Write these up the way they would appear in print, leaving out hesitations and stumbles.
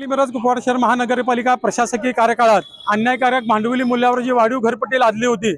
मिरज कुपवाड शहर महानगरपालिका प्रशासकीय कार्यकाळात अन्यायकारक भांडवली मूल्यावर जी वाढीव घरपट्टी लादली होती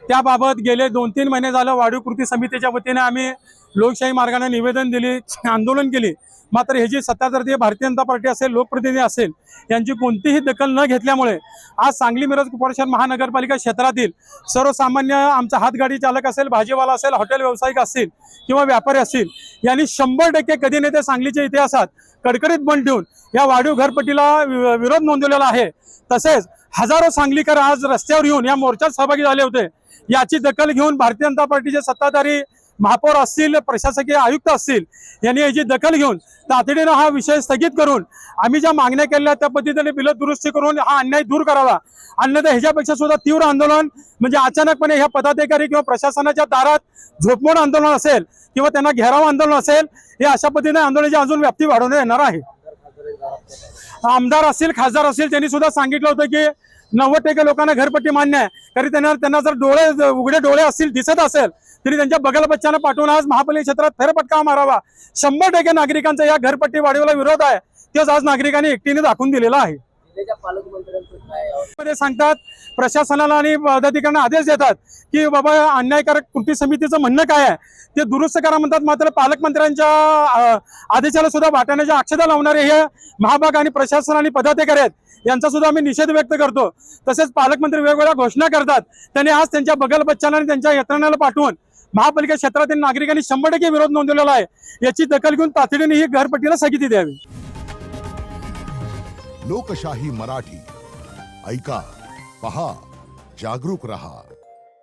त्याबाबत गेले 2-3 महिने झालं वाढीव कृती समितीच्या वतीने आम्ही लोकशाही मार्गाने निवेदन दिली, आंदोलन केली। मात्र हे जी सत्ताधारी भारतीय जनता पार्टी असेल, लोकप्रतिनिधी असेल यांची कोणतीही दखल न घेतल्यामुळे आज सांगली मिरज कुपवाड शहर महानगरपालिका क्षेत्रातील सर्वसामान्य आमचा हातगाडी चालक असेल, भाजीवाला असेल, हॉटेल व्यावसायिक असतील किंवा व्यापारी असतील यांनी 100% कधी नाही ते सांगलीच्या इतिहासात कडकडीत बंद ठेवून या वाढीव घरपट्टीला विरोध नोंदवलेला आहे। तसेच हजारो सांगलीकर आज रस्त्यावर येऊन या मोर्चात सहभागी झाले होते। याची दखल घेऊन भारतीय जनता पार्टीचे सत्ताधारी महापौर असतील, प्रशासकीय आयुक्त असतील यांनी याची दखल घेऊन तातडीने हा विषय स्थगित करून आम्ही ज्या मागण्या केल्या त्या पद्धतीने बिल दुरुस्ती करून हा अन्याय दूर करावा। अन्यथा ह्याच्यापेक्षा सुद्धा तीव्र आंदोलन म्हणजे अचानकपणे ह्या पदाधिकारी किंवा प्रशासनाच्या दारात झोपमोड आंदोलन असेल किंवा त्यांना घेराव आंदोलन असेल, हे अशा पद्धतीने आंदोलनाची अजून व्याप्ती वाढवण्यात येणार आहे। आमदार असतील, खासदार असतील त्यांनी सुद्धा सांगितलं होतं की 90% लोकांना घरपट्टी मान्य आहे, तरी त्यांना जर डोळे उघडे डोळे असतील, दिसत असेल तरी त्यांच्या बगल बच्चांना पाठवून आज महापालिका क्षेत्रात फेरफटका मारावा। 100% नागरिकांचा या घरपट्टी वाढीला विरोध आहे, तेच आज नागरिकांनी एकटीने दाखवून दिलेला आहे। सांगतात प्रशासनाला आणि पदाधिकाऱ्यांना आदेश देतात की बाबा अन्यायकारक कृती समितीचं म्हणणं काय आहे ते दुरुस्त करा म्हणतात। मात्र पालकमंत्र्यांच्या आदेशाला सुद्धा वाटाण्याच्या अक्षता लावणारे हे महाभाग आणि प्रशासन आणि पदाधिकारी आहेत, यांचा सुद्धा आम्ही निषेध व्यक्त करतो। तसेच पालकमंत्री वेगवेगळ्या घोषणा करतात, त्यांनी आज त्यांच्या बगल बच्चांना आणि त्यांच्या यंत्रणाला पाठवून महापालिका क्षेत्रातील नागरिकांनी 100% विरोध नोंदवलेला आहे। याची दखल घेऊन तातडीने ही घरपट्टीला स्थगिती द्यावी। लोकशाही मराठी ऐका, पहा, जागरूक रहा।